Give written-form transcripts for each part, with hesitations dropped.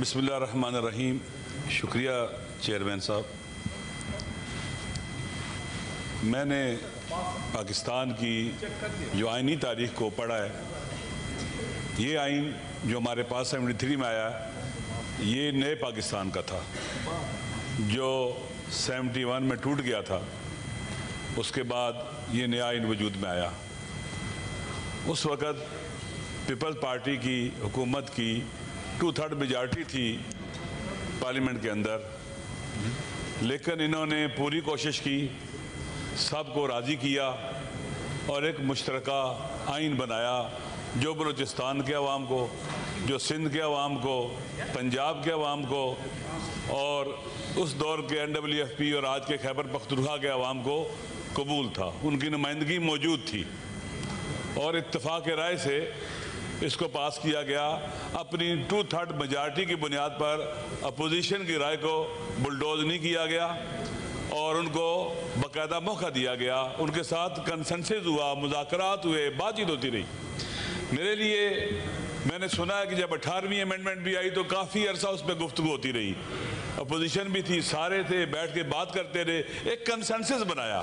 بسم اللہ الرحمن الرحیم۔ شکریہ چیئرمین صاحب۔ میں نے پاکستان کی جو آئینی تاریخ کو پڑھا ہے، یہ آئین جو ہمارے پاس 73 میں آیا یہ نئے پاکستان کا تھا، جو 71 میں ٹوٹ گیا تھا۔ اس کے بعد یہ نیا آئین وجود میں آیا۔ اس وقت پیپلز پارٹی کی حکومت کی 2/3 میجارٹی تھی پارلیمنٹ کے اندر، لیکن انہوں نے پوری کوشش کی، سب کو راضی کیا اور ایک مشترکہ آئین بنایا جو بلوچستان کے عوام کو، جو سندھ کے عوام کو، پنجاب کے عوام کو اور اس دور کے NWFP اور آج کے خیبر پختونخوا کے عوام کو قبول تھا۔ ان کی نمائندگی موجود تھی اور اتفاق رائے سے اس کو پاس کیا گیا۔ اپنی 2/3 میجارٹی کی بنیاد پر اپوزیشن کی رائے کو بلڈوز نہیں کیا گیا اور ان کو باقاعدہ موقع دیا گیا۔ ان کے ساتھ کنسنسس ہوا، مذاکرات ہوئے، بات چیت ہوتی رہی۔ میرے لیے، میں نے سنا ہے کہ جب 18ویں امینڈمنٹ بھی آئی تو کافی عرصہ اس پہ گفتگو ہوتی رہی، اپوزیشن بھی تھی، سارے تھے، بیٹھ کے بات کرتے رہے، ایک کنسنسس بنایا۔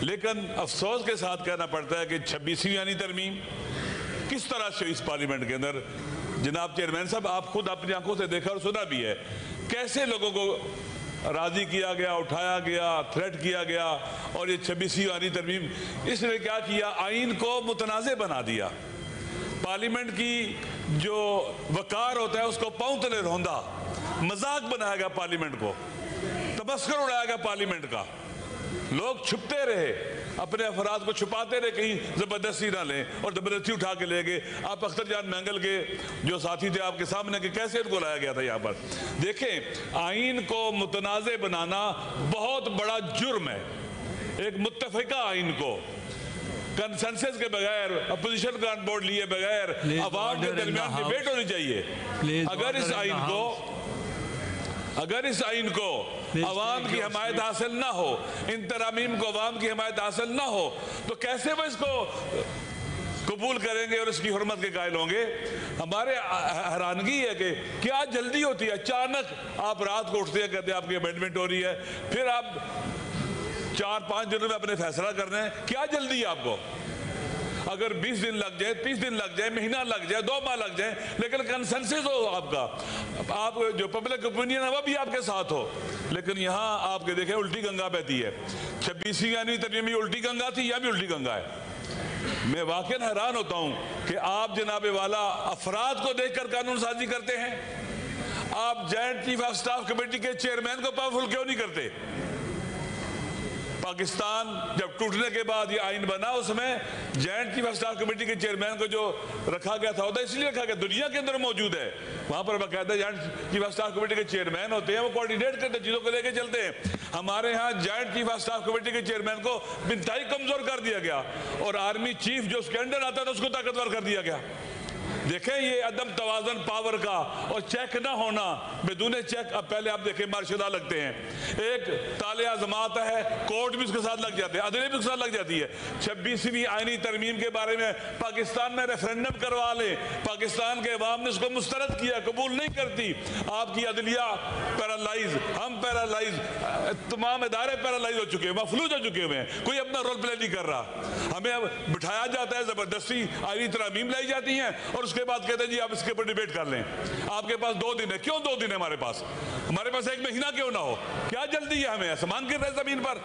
لیکن افسوس کے ساتھ کہنا پڑتا ہے کہ 26ویں یعنی ترمیم کس طرح سے اس پارلیمنٹ کے اندر، جناب چیئرمین صاحب آپ خود اپنی آنکھوں سے دیکھا اور سنا بھی ہے، کیسے لوگوں کو راضی کیا گیا، اٹھایا گیا، تھریٹ کیا گیا۔ اور یہ 26ویں یعنی ترمیم اس نے کیا کیا، آئین کو متنازع بنا دیا۔ پارلیمنٹ کی جو وقار ہوتا ہے اس کو پاؤں تلے روندا، مذاق بنایا گیا پارلیمنٹ کو، تمسخر اڑایا گیا پارلیمنٹ کا۔ لوگ چھپتے رہے، اپنے افراد کو چھپاتے رہے، کہیں زبردستی نہ لیں، اور زبردستی اٹھا کے لے گئے۔ آپ اختر جان مینگل کے جو ساتھی تھے آپ کے سامنے کہ کیسے ان کو لایا گیا تھا یہاں پر۔ دیکھیں، آئین کو متنازع بنانا بہت بڑا جرم ہے۔ ایک متفقہ آئین کو کنسنسس کے بغیر، اپوزیشن کا آن بورڈ لیے بغیر، عوام کے درمیان ڈیبیٹ ہونی چاہیے۔ اگر اس آئین کو عوام کی حمایت حاصل نہ ہو، ان ترامیم کو عوام کی حمایت حاصل نہ ہو، تو کیسے وہ اس کو قبول کریں گے اور اس کی حرمت کے قائل ہوں گے؟ ہمارے حیرانگی ہے کہ کیا جلدی ہوتی ہے، اچانک آپ رات کو اٹھتے ہیں، کہتے ہیں آپ کی امینڈمنٹ ہو رہی ہے، پھر آپ 4-5 دنوں میں اپنے فیصلہ کر رہے ہیں۔ کیا جلدی ہے آپ کو؟ اگر 20 دن لگ جائے، 30 دن لگ جائے، مہینہ لگ جائے، 2 ماہ لگ جائیں، لیکن کنسنسس ہو آپ کا، آپ جو پبلک اوپینین ہے وہ بھی آپ کے ساتھ ہو۔ لیکن یہاں آپ کے دیکھیں الٹی گنگا بہتی ہے۔ 26ویں یعنی ترمیم الٹی گنگا تھی یا بھی الٹی گنگا ہے؟ میں واقعاً حیران ہوتا ہوں کہ آپ جناب والا افراد کو دیکھ کر قانون سازی کرتے ہیں۔ آپ joint chief of staff committee کے چیئرمین کو پاورفل کیوں نہیں کرتے؟ پاکستان جب ٹوٹنے کے بعد یہ آئین بنا، اس میں joint chief of staff committee کے چیئرمین کو جو رکھا گیا تھا، اس لیے رکھا گیا، دنیا کے اندر موجود ہے، وہاں پر باقاعدہ joint chief of staff committee کے چیئرمین ہوتے ہیں، وہ کوارڈینیٹ کرتے ہیں، چیزوں کو لے کے چلتے ہیں۔ ہمارے ہاں joint chief of staff committee کے چیئرمین کو انتہائی کمزور کر دیا گیا، اور آرمی چیف جو اس کے انڈر آتا تھا اس کو طاقتور کر دیا گیا۔ دیکھیں یہ عدم توازن پاور کا اور چیک نہ ہونا، بدون چیک۔ اب پہلے آپ دیکھیں مارشل لا لگتے ہیں، ایک تالے آزمات ہے، کورٹ بھی اس کے ساتھ لگ جاتے ہیں، عدلیہ بھی اس کے ساتھ لگ جاتی ہے۔ 26ویں آئینی ترمیم کے بارے میں پاکستان میں ریفرینڈم کروا لیں، پاکستان کے عوام نے اس کو مسترد کیا، قبول نہیں کرتی، آپ کی عدلیہ پیرالائز، ہم پیرالائز، تمام ادارے پیرالائز ہو چکے ہیں، مفلوج ہو چکے ہیں، کوئی اپنا رول پلے نہیں کر رہا۔ ہمیں بٹھایا جاتا ہے، زبردستی آئینی ترامیم لائی جاتی ہیں، اور اس کے بعد کہتے ہیں جی آپ اس کے اوپر ڈیبیٹ کر لیں۔ آپ کے پاس 2 دن ہے، کیوں 2 دن ہے ہمارے پاس 1 مہینہ کیوں نہ ہو؟ کیا جلدی ہے ہمیں؟ آسمان گر رہے زمین پر؟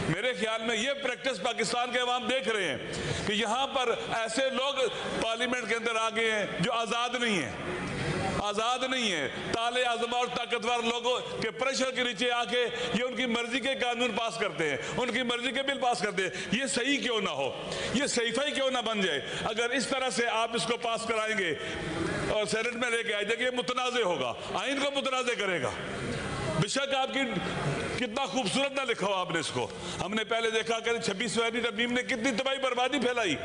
میرے خیال میں یہ پریکٹس پاکستان کے عوام دیکھ رہے ہیں کہ یہاں پر ایسے لوگ پارلیمنٹ کے اندر آ گئے ہیں جو آزاد نہیں ہیں، آزاد نہیں ہیں، تالے آزما اور طاقتور لوگوں کے پریشر کے نیچے آ کے یہ ان کی مرضی کے قانون پاس کرتے ہیں، ان کی مرضی کے بل پاس کرتے ہیں۔ یہ صحیح کیوں نہ ہو؟ یہ صحیفہ کیوں نہ بن جائے؟ اگر اس طرح سے آپ اس کو پاس کرائیں گے اور سینٹ میں لے کے آئے دیکھیں، یہ متنازع ہوگا، آئین کو متنازع کرے گا۔ بے شک آپ کی کتنا خوبصورت نہ لکھا ہو آپ نے اس کو، ہم نے پہلے دیکھا کہ 26ویں ترمیم نے کتنی تباہی بربادی پھیلائی۔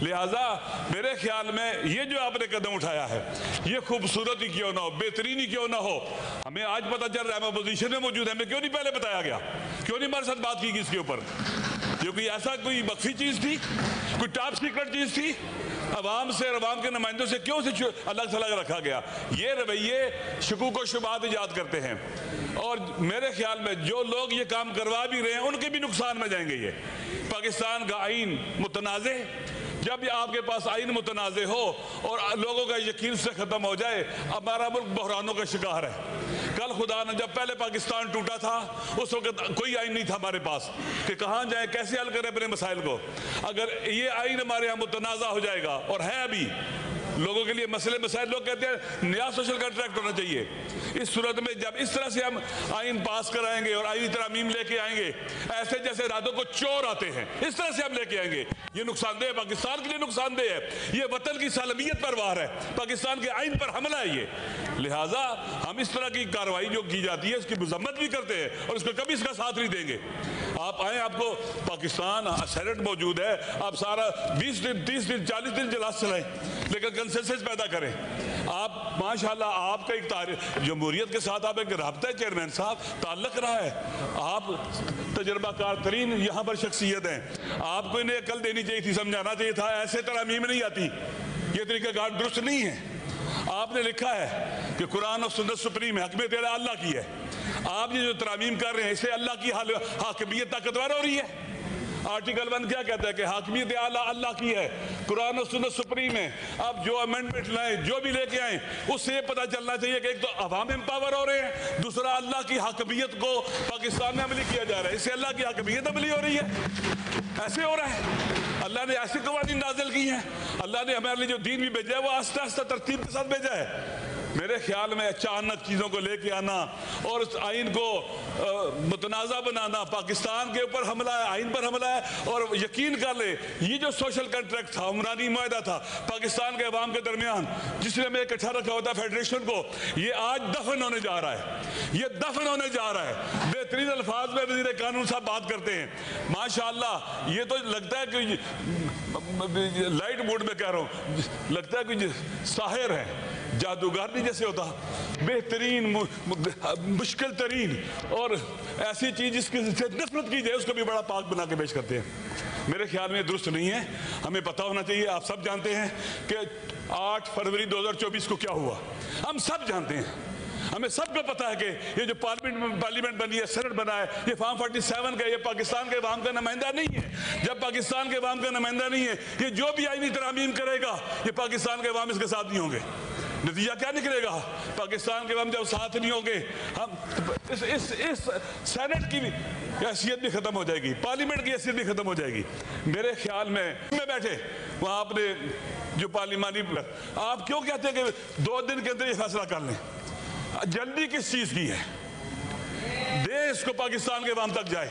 لہٰذا میرے خیال میں یہ جو آپ نے قدم اٹھایا ہے، یہ خوبصورت ہی کیوں نہ ہو، بہترین ہی کیوں نہ ہو، ہمیں آج پتہ چل رہا ہے، ہم اپوزیشن میں موجود ہیں، ہمیں کیوں نہیں پہلے بتایا گیا؟ کیوں نہیں ہمارے ساتھ بات کی گئی اس کے اوپر؟ یہ کوئی ایسا کوئی مخفی چیز تھی، کوئی ٹاپ سیکرٹ چیز تھی؟ عوام سے اور عوام کے نمائندوں سے کیوں سے الگ تھلگ رکھا گیا؟ یہ رویے شکوک و شبہات ایجاد کرتے ہیں، اور میرے خیال میں جو لوگ یہ کام کروا بھی رہے ہیں ان کے بھی نقصان میں جائیں گے۔ یہ پاکستان کا آئین متنازع، جب آپ کے پاس آئین متنازع ہو اور لوگوں کا یقین سے ختم ہو جائے، ہمارا ملک بحرانوں کا شکار ہے۔ کل خدا نے جب پہلے پاکستان ٹوٹا تھا اس وقت کوئی آئین نہیں تھا ہمارے پاس کہ کہاں جائیں، کیسے حل کریں اپنے مسائل کو۔ اگر یہ آئین ہمارے یہاں متنازع ہو جائے گا، اور ہے ابھی لوگوں کے لیے مسئلے مسائل، لوگ کہتے ہیں نیا سوشل کنٹریکٹ ہونا چاہیے، اس صورت میں جب اس طرح سے ہم آئین پاس کرائیں گے اور آئینی ترامیم لے کے آئیں گے، ایسے جیسے راتوں کو چور آتے ہیں اس طرح سے ہم لے کے آئیں گے، یہ نقصان دہ ہے، پاکستان کے لیے نقصان دہ ہے، یہ وطن کی سالمیت پر وار ہے، پاکستان کے آئین پر حملہ ہے یہ۔ لہٰذا ہم اس طرح کی کارروائی جو کی جاتی ہے اس کی مذمت بھی کرتے ہیں اور اس کو کبھی اس کا ساتھ نہیں دیں گے۔ آپ آئیں، آپ کو پاکستان سینٹ موجود ہے، آپ سارا 20 دن 30 دن 40 دن اجلاس چلائیں، لیکن کنسنسس پیدا کریں۔ آپ ماشاءاللہ آپ کا ایک جمہوریت کے ساتھ آپ ایک رابطہ ہے، چیئرمین صاحب تعلق رہا ہے، آپ تجربہ کار ترین یہاں پر شخصیت ہیں، آپ کو انہیں عقل دینی چاہیے تھی، سمجھانا چاہیے تھا، ایسے ترامیم نہیں آتی، یہ طریقہ کار درست نہیں ہے۔ آپ نے لکھا ہے کہ قرآن اور سنت سپریم ہے، حکمیت اللہ کی ہے، آپ یہ جو ترامیم کر رہے ہیں اسے اللہ کی حاکمیت طاقتور ہو رہی ہے۔ آرٹیکل 1 کیا کہتا ہے کہ حاکمیت اعلیٰ اللہ کی ہے، قرآن و سنت سپریم ہے۔ اب جو امینڈمنٹ لائیں، جو بھی لے کے آئیں، اس سے یہ پتہ چلنا چاہیے کہ ایک تو عوام امپاور ہو رہے ہیں، دوسرا اللہ کی حاکمیت کو پاکستان میں عملی کیا جا رہا ہے، اس سے اللہ کی حاکمیت عملی ہو رہی ہے، ایسے ہو رہا ہے۔ اللہ نے ایسی قوانین نازل کی ہیں، اللہ نے ہمارے لیے جو دین بھی بھیجا ہے وہ آہستہ آہستہ ترتیب کے ساتھ بھیجا ہے۔ میرے خیال میں اچانک چیزوں کو لے کے آنا اور اس آئین کو متنازع بنانا، پاکستان کے اوپر حملہ ہے، آئین پر حملہ ہے۔ اور یقین کر لے یہ جو سوشل کنٹریکٹ تھا، عمرانی معاہدہ تھا پاکستان کے عوام کے درمیان، جس نے ہمیں اکٹھا رکھا ہوتا فیڈریشن کو، یہ آج دفن ہونے جا رہا ہے، یہ دفن ہونے جا رہا ہے۔ بہترین الفاظ میں وزیر قانون صاحب بات کرتے ہیں، ماشاءاللہ یہ تو لگتا ہے کہ لائٹ موڈ میں کہہ رہا ہوں، لگتا ہے کہ ساحر ہے، جادوگر نہیں جیسے ہوتا، بہترین مشکل ترین اور ایسی چیز جس کی نفرت کی جائے اس کو بھی بڑا پاک بنا کے پیش کرتے ہیں۔ میرے خیال میں درست نہیں ہے، ہمیں پتہ ہونا چاہیے، آپ سب جانتے ہیں کہ 8 فروری 2024 کو کیا ہوا، ہم سب جانتے ہیں، ہمیں سب کو پتا ہے کہ یہ جو پارلیمنٹ بنی ہے، سینٹ بنا ہے، یہ فارم 47 کا، یہ پاکستان کے عوام کا نمائندہ نہیں ہے۔ جب پاکستان کے عوام کا نمائندہ نہیں ہے، یہ جو بھی آئینی ترامیم کرے گا، یہ پاکستان کے عوام اس کے ساتھ نہیں ہوں گے۔ نتیجہ کیا نکلے گا؟ پاکستان کے عوام جب ساتھ نہیں ہوں گے، ہم اس سینٹ کی حیثیت بھی ختم ہو جائے گی، پارلیمنٹ کی حیثیت بھی ختم ہو جائے گی۔ میرے خیال میں بیٹھے وہاں آپ نے جو پارلیمانی، آپ کیوں کہتے ہیں کہ 2 دن کے اندر یہ فیصلہ کر لیں؟ جلدی کس چیز کی ہے؟ دے اس کو پاکستان کے عوام تک جائے،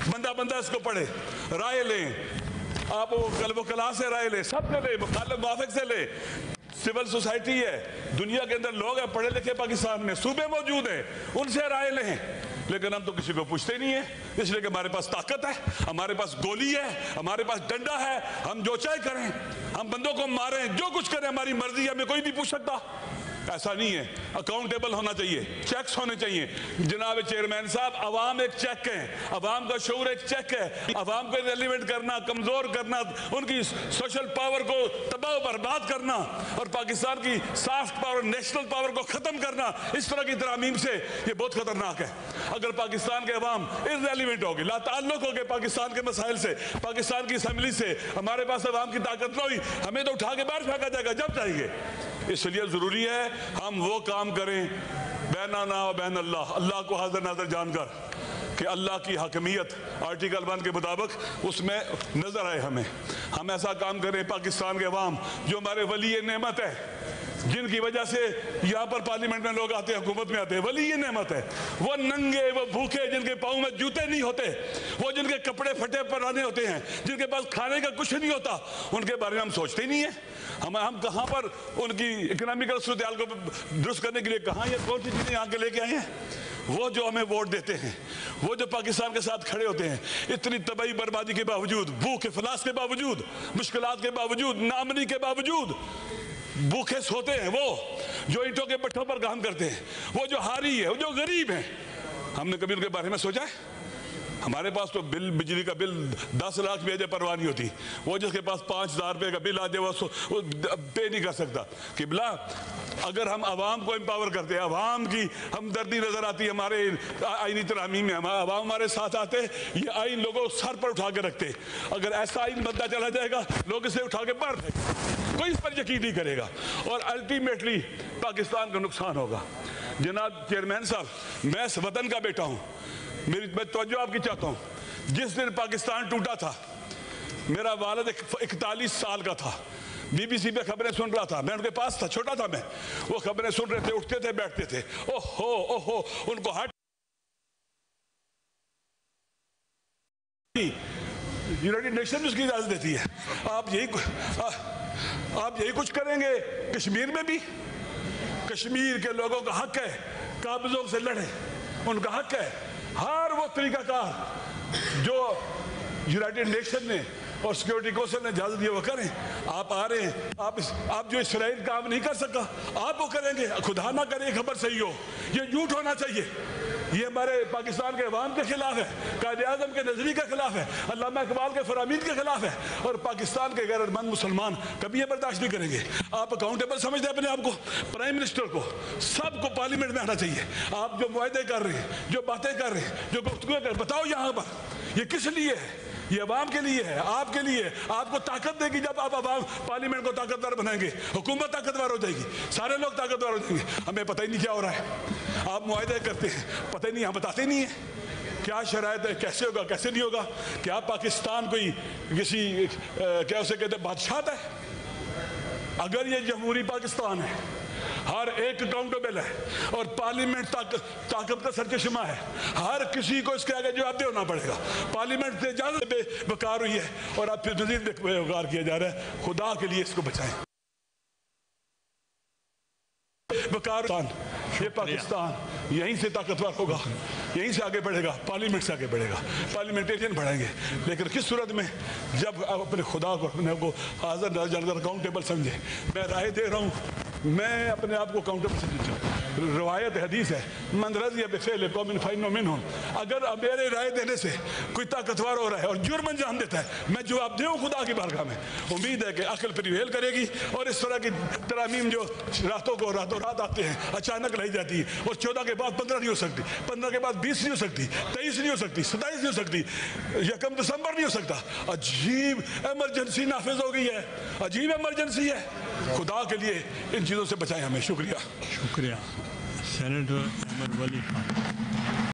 بندہ بندہ اس کو پڑھے، رائے لیں، آپ وہ کلا سے رائے لیں، سب سے لیں، مخالف موافق سے لیں۔ سول سوسائٹی ہے، دنیا کے اندر لوگ ہیں پڑھے لکھے، پاکستان میں صوبے موجود ہیں، ان سے رائے لیں، لیکن ہم تو کسی کو پوچھتے نہیں ہیں، اس لیے کہ ہمارے پاس طاقت ہے، ہمارے پاس گولی ہے، ہمارے پاس ڈنڈا ہے، ہم جو چاہے کریں، ہم بندوں کو ماریں، جو کچھ کریں، ہماری مرضی ہے، ہمیں کوئی نہیں پوچھ سکتا۔ ایسا نہیں ہے، اکاؤنٹیبل ہونا چاہیے، چیکس ہونے چاہیے۔ جناب چیئرمین صاحب، عوام ایک چیک ہے، عوام کا شعور ایک چیک ہے، عوام کو ریلیونٹ کرنا، کمزور کرنا، ان کی سوشل پاور کو تباہ و برباد کرنا اور پاکستان کی سافٹ پاور، نیشنل پاور کو ختم کرنا، اس طرح کی ترامیم سے یہ بہت خطرناک ہے۔ اگر پاکستان کے عوام ارریلیونٹ ہوگی، لا تعلق ہوگے پاکستان کے مسائل سے، پاکستان کی اسمبلی سے، ہمارے پاس عوام کی طاقت نہ ہوئی، ہمیں تو اٹھا کے باہر پھینکا جائے گا جب چاہیے۔ اس لیے ضروری ہے ہم وہ کام کریں بیننا و بین اللہ، اللہ کو حاضر ناظر جان کر کہ اللہ کی حاکمیت آرٹیکل 1 کے مطابق اس میں نظر آئے ہمیں، ہم ایسا کام کریں پاکستان کے عوام جو ہمارے ولی نعمت ہے، جن کی وجہ سے یہاں پر پارلیمنٹ میں لوگ آتے ہیں، حکومت میں آتے ہیں، ولی نعمت ہے، وہ ننگے، وہ بھوکے، جن کے پاؤں میں جوتے نہیں ہوتے، وہ جن کے کپڑے پھٹے پرانے ہوتے ہیں، جن کے پاس کھانے کا کچھ نہیں ہوتا، ان کے بارے میں ہم سوچتے ہی نہیں ہیں۔ ہم کہاں پر ان کی اکنامیکل صورتحال کو درست کرنے کے لیے کہاں یہ کون سی چیزیں یہاں کے لے کے آئے ہیں؟ وہ جو ہمیں ووٹ دیتے ہیں، وہ جو پاکستان کے ساتھ کھڑے ہوتے ہیں، اتنی تباہی بربادی کے باوجود، بھوک افلاس کے باوجود، مشکلات کے باوجود، نامنی کے باوجود بھوکے سوتے ہیں، وہ جو اینٹوں کے بٹھوں پر کام کرتے ہیں، وہ جو ہاری ہے، وہ جو غریب ہیں، ہم نے کبھی ان کے بارے میں سوچا ہے؟ ہمارے پاس تو بجلی کا بل 10 لاکھ بھیجے پرواہ نہیں ہوتی. وہ جس کے پاس 5,000 روپے کا بل آ جائے وہ پے نہیں کر سکتا. قبلہ اگر ہم عوام کو امپاور کرتے ہیں, عوام کی ہمدردی نظر آتی ہے ہمارے آئینی ترامیم میں, عوام ہمارے ساتھ آتے, یہ آئین لوگوں سر پر اٹھا کے رکھتے. اگر ایسا آئین بنتا چلا جائے گا لوگ اسے اٹھا کے باہر پھینکیں, کوئی اس پر یقین نہیں کرے گا اور الٹیمیٹلی پاکستان کا نقصان ہوگا. جناب چیئرمین صاحب, میں اس وطن کا بیٹا ہوں, میں توجہ آپ کی چاہتا ہوں. جس دن پاکستان ٹوٹا تھا میرا والد 41 سال کا تھا, بی بی سی پہ خبریں سن رہا تھا, میں ان کے پاس تھا, چھوٹا تھا میں, وہ خبریں سن رہے تھے, اٹھتے تھے بیٹھتے تھے, اوہو ان کو ہارٹ یونائیٹڈ نیشن اس کی اجازت دیتی ہے. آپ یہی کچھ کریں گے کشمیر میں بھی. کشمیر کے لوگوں کا حق ہے قابضوں سے لڑیں, ان کا حق ہے. ہر وہ طریقہ کار جو یونائیٹڈ نیشن نے اور سیکورٹی کونسل نے اجازت دیا وہ کریں. آپ آ رہے ہیں, آپ جو اسرائیل کام نہیں کر سکا آپ وہ کریں گے. خدا نہ کرے خبر صحیح ہو, یہ جھوٹ ہونا چاہیے. یہ ہمارے پاکستان کے عوام کے خلاف ہے, قائد اعظم کے نظریے کے خلاف ہے, علامہ اقبال کے فرامین کے خلاف ہے, اور پاکستان کے غیرت مند مسلمان کبھی یہ برداشت نہیں کریں گے. آپ اکاؤنٹیبل سمجھتے ہیں اپنے آپ کو, پرائم منسٹر کو, سب کو پارلیمنٹ میں آنا چاہیے. آپ جو معاہدے کر رہے ہیں, جو باتیں کر رہے ہیں, جو گفتگو کر رہے ہیں, بتاؤ یہاں پر یہ کس لیے ہے؟ یہ عوام کے لیے ہے, آپ کے لیے. آپ کو طاقت دے گی جب آپ عوام پارلیمنٹ کو طاقتور بنائیں گے, حکومت طاقتور ہو جائے گی, سارے لوگ طاقتور ہو جائیں گے. ہمیں پتہ ہی نہیں کیا ہو رہا ہے. آپ معاہدے کرتے ہیں, پتہ ہی نہیں, ہم بتاتے نہیں ہیں کیا شرائط ہے, کیسے ہوگا کیسے نہیں ہوگا. کیا پاکستان کوئی کسی کیا اسے کہتے ہیں بادشاہت ہے؟ اگر یہ جمہوری پاکستان ہے, ہر ایک اکاؤنٹیبل ہے اور پارلیمنٹ طاقت کا سرچشمہ ہے, ہر کسی کو اس کے آگے جواب ہونا پڑے گا. پارلیمنٹ سے اجازت بے وقار ہوئی ہے اور اب پھر مزید بے وقار کیا جا رہا ہے. خدا کے لیے اس کو بچائیں. یہ پاکستان یہیں سے طاقتور ہوگا, یہیں سے آگے بڑھے گا, پارلیمنٹ سے آگے بڑھے گا, پارلیمنٹیرین بڑھیں گے. لیکن کس صورت میں؟ جب آپ اپنے خدا کو اپنے کو حاضر نظر جان کر اکاؤنٹیبل سمجھیں. میں رائے دے رہا ہوں, میں اپنے آپ کو اکاؤنٹیبل سمجھتا ہوں. روایت حدیث ہے, من رضی بفعل قوم فإنه منهم. اگر میرے رائے دینے سے کوئی طاقتور ہو رہا ہے اور جرم انجام دیتا ہے, میں جواب دوں خدا کی بارگاہ میں. امید ہے کہ عقل پریویل کرے گی اور اس طرح کی ترامیم جو راتوں رات آتے ہیں, اچانک لائی جاتی ہے, اور 14 کے بعد 15 نہیں ہو سکتی, 15 کے بعد 20 نہیں ہو سکتی, 23 نہیں ہو سکتی, 27 نہیں ہو سکتی, 1 دسمبر نہیں ہو سکتا. عجیب ایمرجنسی نافذ ہو گئی ہے, عجیب ایمرجنسی ہے. خدا کے لیے ان چیزوں سے بچائیں ہمیں. شکریہ. سینیٹر احمد ولی خان.